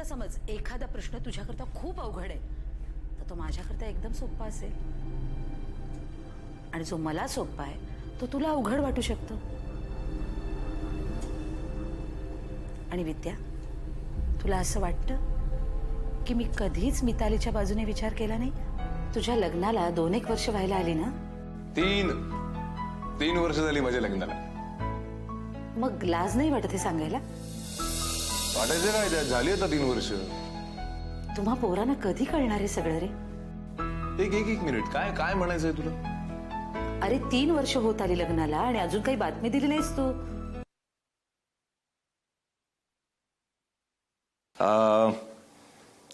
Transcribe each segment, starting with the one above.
समज एखादा प्रश्न तुझ्याकरता खूप अवघड आहे तर तो माझ्याकरता एकदम सोपा असेल आणि जो मला सोपा आहे तो तुला अवघड वाटू शकतो. आणि विद्या, तुला असं वाटतं की मी कधीच मितालीच्या बाजूने विचार केला नाही? तुझ्या लग्नाला 2-1 वर्ष व्हायला आली ना? 3 वर्ष झाली माझ्या लग्नाला. मग लाज नाही वाटत हे सांगायला? वाटायचं काय, त्यात झाली आता 3 वर्ष. तुम्हा पोरांना कधी कळणार आहे सगळं रे? एक मिनिट, काय काय म्हणायचंय तुला? अरे 3 वर्ष होत आली लग्नाला आणि अजून काही बातमी दिली नाहीस तू.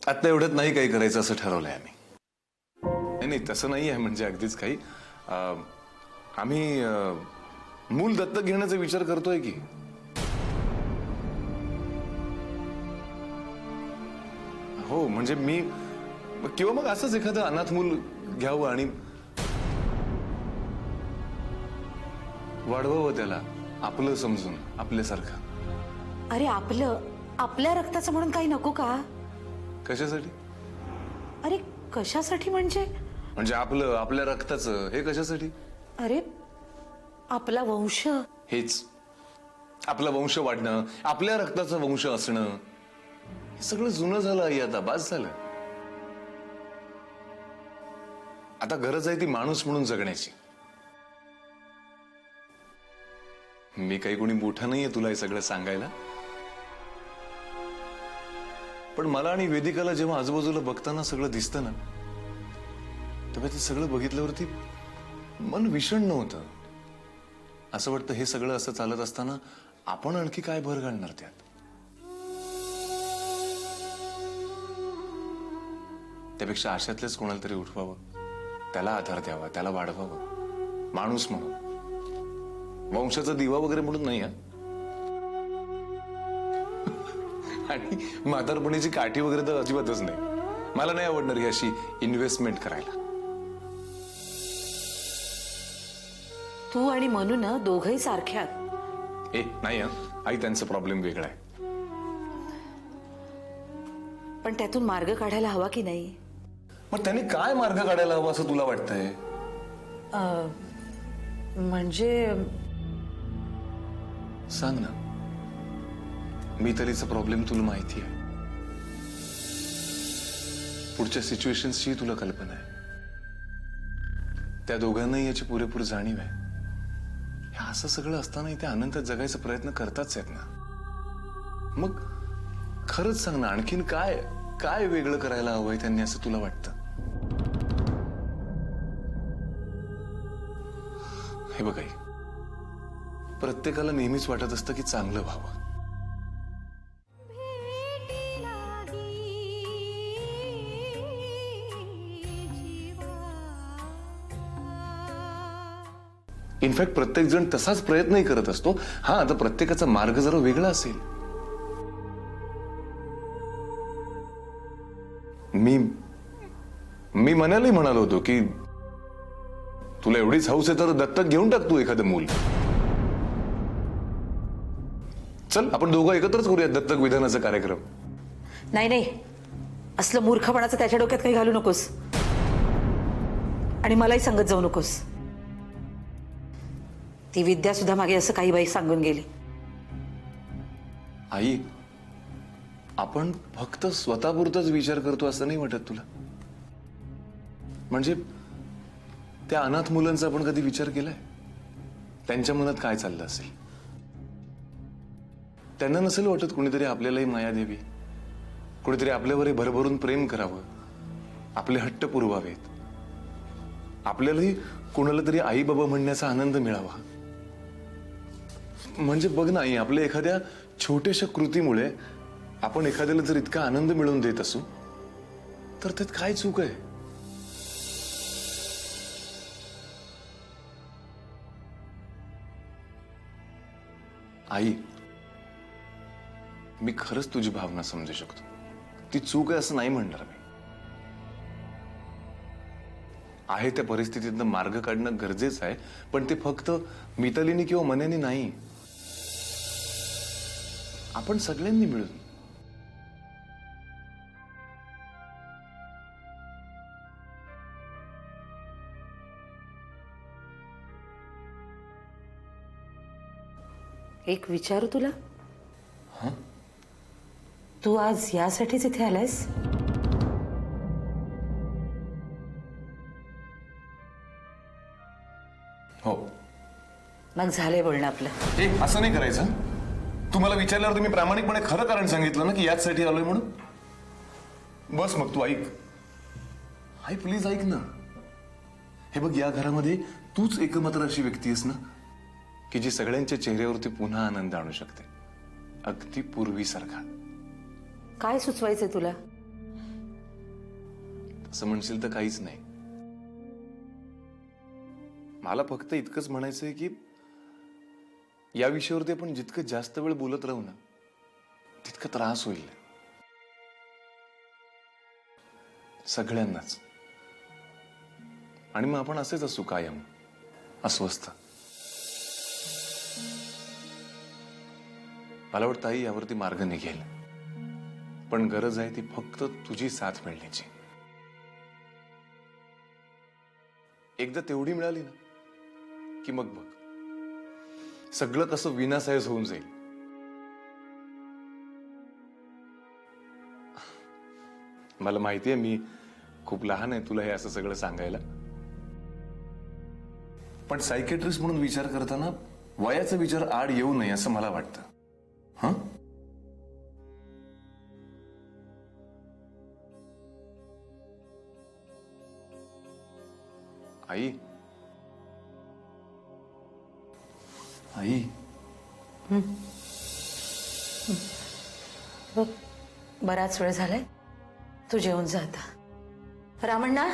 आता एवढ्यात नाही काही करायचं असं ठरवलंय आम्ही. नाही तसं नाही आहे, म्हणजे अगदीच काही. आम्ही मूल दत्तक घेण्याचा विचार करतोय की. हो म्हणजे मी किंवा मग असंच एखादं अनाथ मूल घ्यावं आणि वाढवावं, त्याला आपलं समजून, आपल्यासारखं. अरे आपल्या रक्ताचं म्हणून काही नको का? कशासाठी? अरे कशासाठी म्हणजे आपल्या रक्ताचं हे कशासाठी? अरे आपला वंश. हेच आपला वंश वाढणं, आपल्या रक्ताचं वंश असणं, हे सगळं जुनं झालं आई. आता बास झालं. आता गरज आहे ती माणूस म्हणून जगण्याची. मी काही कोणी मोठा नाहीये तुला हे सगळं सांगायला, पण मला आणि वेदिकाला जेव्हा आजूबाजूला बघताना सगळं दिसतं ना, तेव्हा ते सगळं बघितल्यावरती मन विषण्ण होतं. असं वाटतं हे सगळं असं चालत असताना आपण आणखी काय भर घालणार त्यात. त्यापेक्षा अशातलेच कोणाला तरी उठवावं, त्याला आधार द्यावा, त्याला वाढवावं माणूस म्हणून, वंशाचा दिवा वगैरे म्हणून नाही. आणि म्हातारपणीची काठी वगैरे तर अजिबातच नाही. मला नाही आवडणार ही अशी इन्व्हेस्टमेंट करायला. तू आणि मनू ना दोघंही सारखे आहात. नाही आई, त्यांचा प्रॉब्लेम वेगळा आहे. पण त्यातून मार्ग काढायला हवा की नाही? मग त्यांनी काय मार्ग काढायला हवा असं तुला वाटतंय? म्हणजे सांग ना. मितालीचा प्रॉब्लेम तुला माहिती आहे, पुढच्या सिच्युएशन्सची तुला कल्पना आहे. त्या दोघांनाही याची पुरेपूर जाणीव आहे. हे असं सगळं असताना त्या आनंदात जगायचा प्रयत्न करताच आहेत ना. मग खरंच सांग ना, आणखीन काय काय वेगळं करायला हवंय त्यांनी असं तुला वाटतं? हे बघ आई, प्रत्येकाला नेहमीच वाटत असतं की चांगलं व्हावं. इनफॅक्ट प्रत्येक जण तसाच प्रयत्नही करत असतो. हा, आता प्रत्येकाचा मार्ग जरा वेगळा असेल. मी मनालाही म्हणालो होतो की तुला एवढीच हौस आहे तर दत्तक घेऊन टाक तू एखादं मूल. चल आपण दोघं एकत्रच करूया दत्तक विधानाचा कार्यक्रम. नाही, असलं मूर्खपणाचं त्याच्या डोक्यात काही घालू नकोस आणि मलाही सांगत जाऊ नकोस. ती विद्या सुद्धा मागे असं काही बाई सांगून गेली. आई, आपण फक्त स्वतःपुरताच विचार करतो असं नाही वाटत तुला? म्हणजे त्या अनाथ मुलांचा आपण कधी विचार केलाय? त्यांच्या मनात काय चाललं असेल? त्यांना नसेल वाटत कुणीतरी आपल्यालाही माया द्यावी, कुणीतरी आपल्यावरही भरभरून प्रेम करावं, आपले हट्ट पुरवावेत, आपल्यालाही कुणाला तरी आई बाबा म्हणण्याचा आनंद मिळावा. म्हणजे बघ ना आई, आपल्या एखाद्या छोट्याशा कृतीमुळे आपण एखाद्याला जर इतका आनंद मिळवून देत असू तर त्यात काय चूक आहे? आई, मी खरंच तुझी भावना समजू शकतो. ती चूक आहे असं नाही म्हणणार मी. आहे त्या परिस्थितीतनं मार्ग काढणं गरजेचं आहे, पण ते फक्त मितालीने किंवा मनाने नाही, आपण सगळ्यांनी मिळून. एक विचारू तुला? तू आज यासाठीच इथे आलायस? हो. मग झालंय बोलणं आपलं. ए, असं नाही करायचं. तू मला विचारल्यावर तुम्ही प्रामाणिकपणे खरं कारण सांगितलं ना की याचसाठी आलोय म्हणून. बस मग तू ऐक. आई प्लीज ऐक ना. हे बघ, या घरामध्ये तूच एकमात्र अशी व्यक्ती आहेस ना की जी सगळ्यांच्या चेहऱ्यावरती पुन्हा आनंद आणू शकते, अगदी पूर्वीसारखा. काय सुचवायचंय तुला? असं म्हणशील तर काहीच नाही. मला फक्त इतकंच म्हणायचंय की या विषयावरती आपण जितकं जास्त वेळ बोलत राहू ना तितका त्रास होईल सगळ्यांनाच. आणि मग आपण असेच असू कायम अस्वस्थ. मला वाटतं आई, यावरती मार्ग निघेल, पण गरज आहे ती फक्त तुझी साथ मिळण्याची. एकदा तेवढी मिळाली ना की मग बघ सगळं कसं विनासायज होऊन जाईल. मला माहितीये मी खूप लहान आहे तुला हे असं सगळं सांगायला, पण सायकेट्रिस्ट म्हणून विचार करताना वयाचा विचार आड येऊ नये असं मला वाटतं. हं? आई, आई, बघ, बराच वेळ झालाय, तू जेवून जा आता. रामण्णा,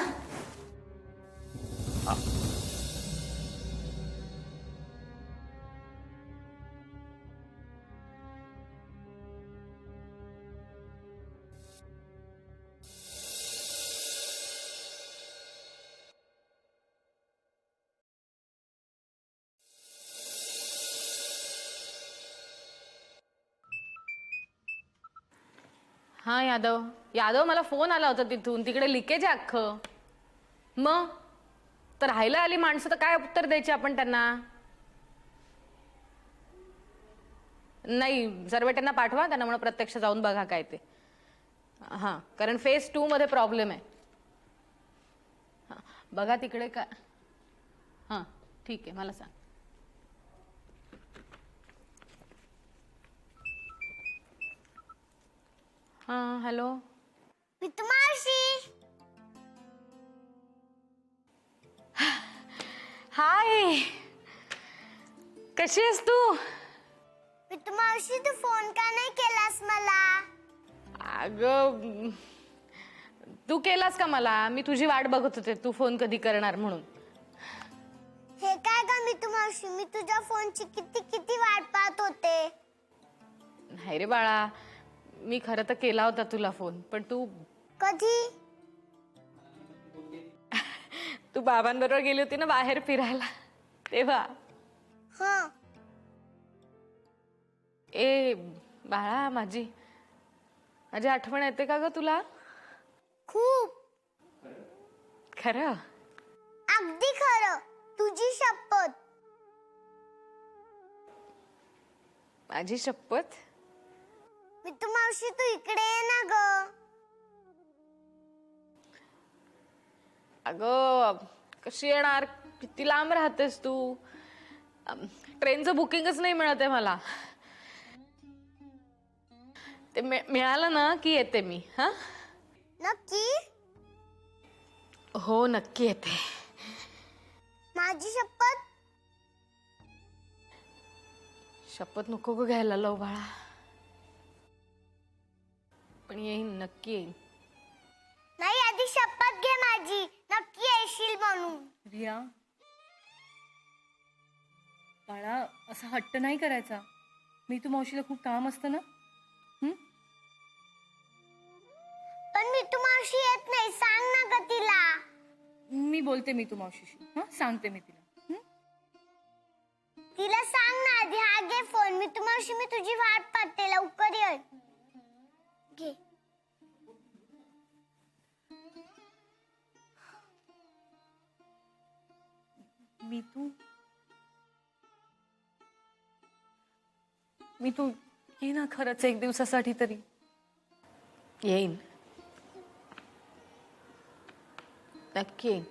हा यादव यादव, मला फोन आला होता तिथून. तिकडे लिकेज आहे अख्खं. मग तर राहायला आली माणसं तर काय उत्तर द्यायचे आपण त्यांना? नाही, सर्वे त्यांना पाठवा, त्यांना म्हणा प्रत्यक्ष जाऊन बघा काय ते. हां, कारण फेज 2 मध्ये प्रॉब्लेम आहे. हां, बघा तिकडे काय. हां ठीक आहे, मला सांग. हां हॅलो. मावशी, हाय, कशी आहेस तू? मावशी, तू फोन का नाही केलास मला? अगं, तू केलास का मला? मी तुझी वाट बघत होते, तू फोन कधी करणार म्हणून. हे काय ग मावशी, मी तुझ्या फोनची किती किती वाट पाहत होते. नाही रे बाळा, मी खरं तर केला होता तुला फोन, पण तू कधी? तू बाबांबरोबर गेली होती ना बाहेर फिरायला तेव्हा. हं. ए बाळा, माझी आठवण येते का ग तुला? खूप. खरं? अगदी खरं, तुझी शपथ. माझी शपथ. मितू मावशी तू इकडे ये ना ग. अगं कशी येणार, किती लांब राहतेस तू. ट्रेनचं बुकिंगच नाही मिळत आहे मला. ते मिळालं ना की येते मी. हा नक्की? हो नक्की येते. माझी शपथ. शपथ नको ग घ्यायला लव बाळा, पण येईन, नक्की येईन. नाही आधी शपथ घे माझी, नक्की येशील म्हणून. रिया बाळा असा हट्ट नाही करायचा. मी तू मावशीला खूप काम असतं ना. पण मितू मावशी येत नाही, सांग ना ग तिला. मी बोलते मी तू मावशीशी. सांगते मी तिला. तिला सांग ना आधी. हा घे फोन. मितू मावशी मी तुझी वाट पाहते, लवकर ये. घे. मी तू ये ना खरंच एक दिवसासाठी तरी. येईन, नक्की येईन.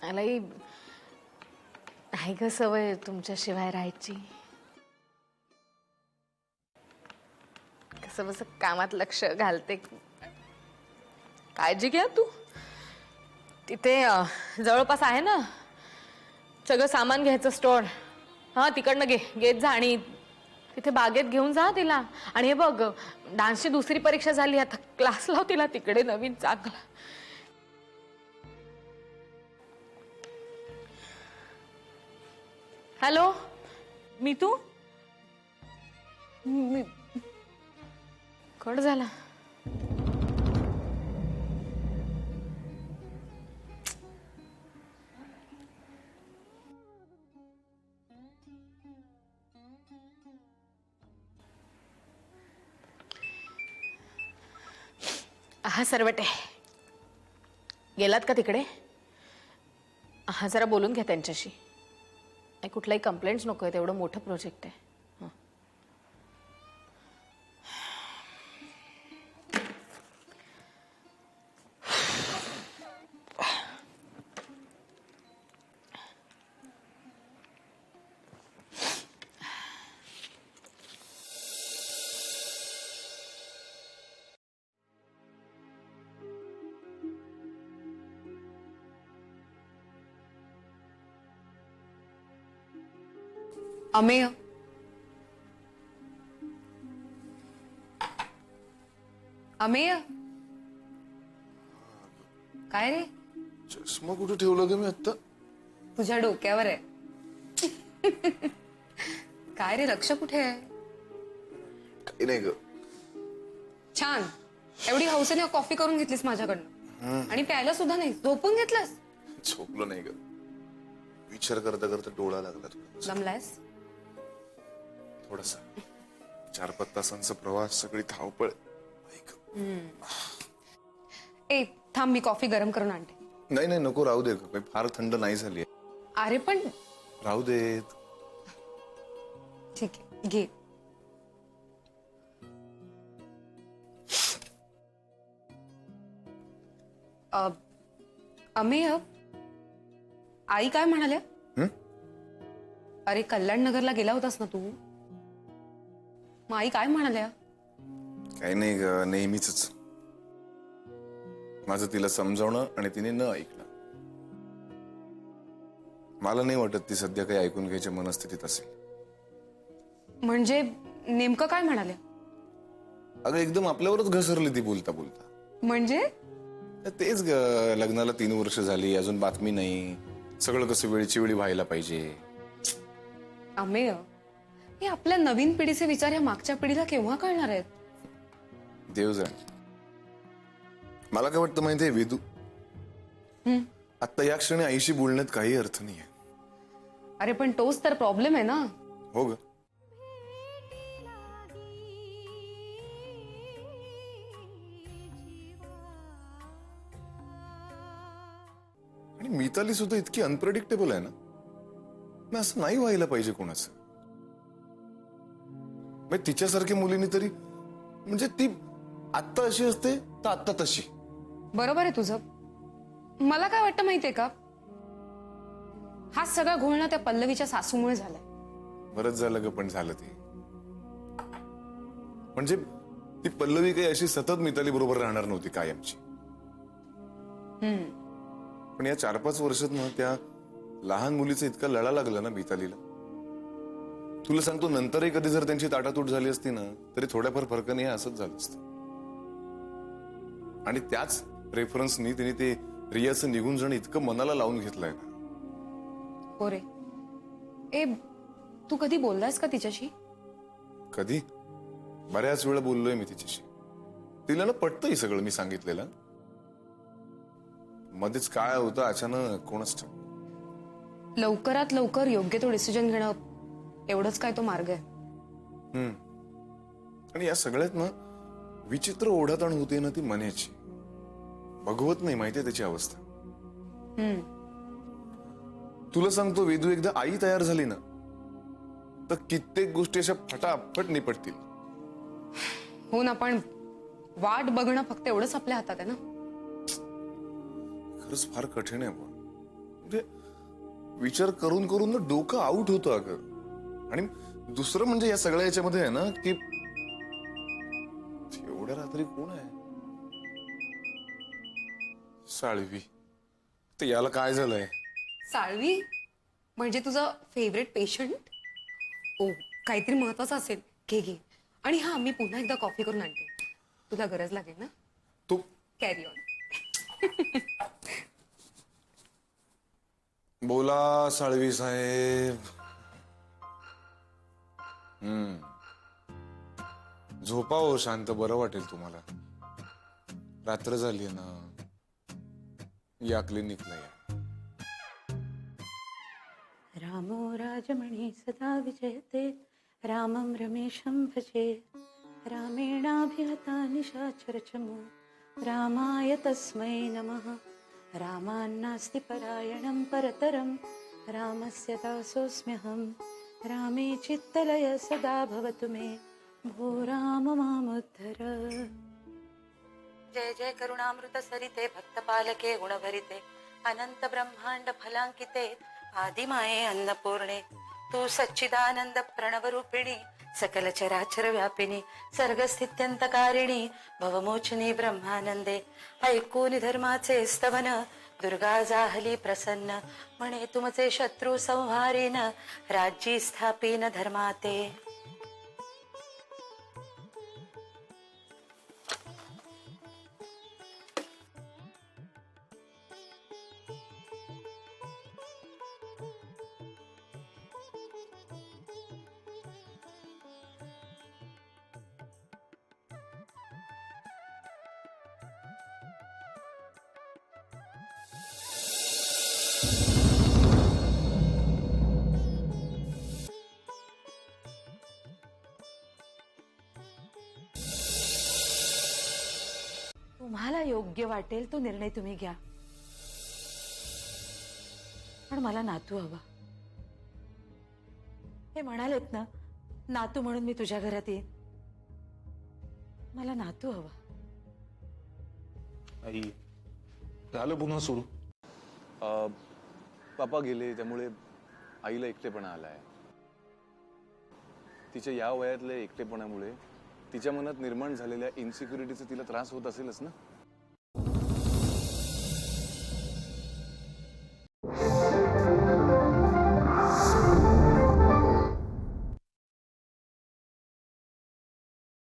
मलाही नाही ग सवय तुमच्याशिवाय राहायची. कसं बस कामात लक्ष घालते. काळजी घ्या तू. तिथे जवळपास आहे ना सगळं सामान घ्यायचं स्टोअर. हा तिकडनं घेत जा आणि तिथे बागेत घेऊन जा तिला. आणि हे बघ डान्सची दुसरी परीक्षा झाली, आता क्लास लाव तिला तिकडे नवीन चांगला. हॅलो मी तू कट झाला. हा सरवटे गेलात का तिकडे? हा जरा बोलून घ्या त्यांच्याशी. कुठलाही कंप्लेंट्स नको आहे, एवढं मोठं प्रोजेक्ट आहे. अमेय अमेय काय रे? चष्मा कुठे ठेवला ग मी आता? तुझ्या डोक्यावर आहे. काय रे लक्ष कुठे आहे? काही नाही ग. छान. एवढी हौसेने कॉफी करून घेतलीस माझ्याकडनं आणि प्यायला सुद्धा नाही, झोपून घेतलंस. झोपलो नाही ग. विचार करता करता डोळा लागला तुला. दमलायस? थोडासा. 4-5 तासांचा प्रवास, सगळी धावपळ. ए थांब, मी कॉफी गरम करून आणते. नाही नाही नको, राहू दे. काही फार थंड नाही झाली. अरे पण राहू देत. ठीक आहे घे. अमेय आई काय म्हणाल्या? अरे कल्याण नगरला गेला होतास ना तू, मग आई काय म्हणाल्या? काही नाही ग, नेहमीच. माझं तिला समजावणं आणि तिने न ऐकणं. मला नाही वाटत ती सध्या काही ऐकून घ्यायच्या मनस्थितीत असेल. म्हणजे नेमकं काय म्हणाल्या? अगं एकदम आपल्यावरच घसरली ती बोलता बोलता. म्हणजे तेच ग, लग्नाला 3 वर्ष झाली, अजून बातमी नाही. सगळं कसं वेळची वेळी व्हायला पाहिजे. अमेय हे आपल्या नवीन पिढीचे विचार या मागच्या पिढीला केव्हा कळणार आहेत? देव जाणे. मला काय वाटतं माहितीये वेदू, आता या क्षणी आईशी बोलण्यात काही अर्थ नाहीये. अरे पण तोच तर प्रॉब्लेम आहे ना. हो ग. आणि मिताली सुद्धा इतकी अनप्रेडिक्टेबल आहे ना. मग असं नाही व्हायला पाहिजे कोणाचं. मग तिच्यासारख्या मुलीने तरी म्हणजे ती आत्ता अशी असते तर आत्ता तशी. बरोबर आहे तुझं. मला काय वाटतं माहितीये का, हा सगळा घोळ ना त्या पल्लवीच्या सासूमुळे झालाय. बरंच झालं ग, पण झालं ते. म्हणजे ती पल्लवी काही अशी सतत मिताली बरोबर राहणार नव्हती कायमची. पण या 4-5 वर्षात ना त्या लहान मुलीचा इतका लळा लागला ना मितालीला. तुला सांगतो, नंतरही कधी जर त्यांची ताटातूट झाली असती ना तरी थोड्याफार फरकाने हे असंच झालं असतं. आणि त्याच रेफरन्सनी तिने ते रियाचं निघून जाणं इतकं मनाला लावून घेतलंय ना. हो रे. ए, तू कधी बोललायस का तिच्याशी? कधी? बऱ्याच वेळा बोललोय मी तिच्याशी. तिला ना पटतंय सगळं मी सांगितलेलं. मध्येच काय होतं अचानक कोणच ठाऊक. लवकरात लवकर योग्य तो डिसिजन घेणं, एवढंच काय तो मार्ग आहे. आणि या सगळ्यात ना विचित्र ओढाताण होते ना ती मनाची. भगवत नाही माहितीये त्याची अवस्था. तुला सांगतो, वेदू एकदा आई तयार झाली ना तर कित्येक गोष्टी अशा फटाफट निपटतील. हो ना, पण वाट बघणं फक्त एवढंच आपल्या हातात आहे ना. खरंच फार कठीण आहे बुवा. म्हणजे विचार करून करून ना डोकं आऊट होतं अगं. आणि दुसरं म्हणजे या सगळ्या याच्यामध्ये आहे ना की एवढ्या रात्री कोण आहे? साळवी. तर याला काय झालंय? साळवी म्हणजे तुझं फेवरेट पेशंट? ओ, काहीतरी महत्वाचं असेल. घे घे. आणि हा, मी पुन्हा एकदा कॉफी करून आणते. तुला गरज लागेल ना. तू कॅरी ऑन. बोला साळवी साहेब. झोपा हो शांत, बरं वाटेल तुम्हाला. रात्र झाली ना. या क्लिनिकला या. रामो राजमणी सदा विजयते, रामं रमेशं भजे. रामेणाभिहता निशाचरचमो, रामाय तस्मै नमः. रामान्नास्ति परायणं परतरं, रामस्य दासोऽस्म्यहं. रामे चित्तलय सदा भवतु मे, भो राम मामुद्धर. जय जय करुणामृत सरिते, भक्तपालके गुणभरिते, अनंत ब्रह्मांड फलांकिते, आदिमाये अन्नपूर्णे. तू सच्चिदानंद प्रणवरूपिणी, सकल चराचर व्यापिनी, सर्गस्थित्यंतकारिणी, भवमोचनी ब्रह्मानंदे. ऐकून धर्माचे स्तवन, दुर्गा जाहली प्रसन्न. म्हणे तुमचे शत्रू संहारीन, राज्यी स्थापीन धर्माते. तुम्हाला योग्य वाटेल तो निर्णय तुम्ही घ्या, पण मला नातू हवा. हे म्हणालेत ना, नातू म्हणून मी तुझ्या घरात येईन. मला नातू हवा. आई, झालं पुन्हा सुरू. पापा गेले त्यामुळे आईला एकटेपणा आलाय. तिच्या या वयातल्या एकटेपणामुळे तिच्या मनात निर्माण झालेल्या इन्सिक्युरिटीचा तिला त्रास होत असेलच ना.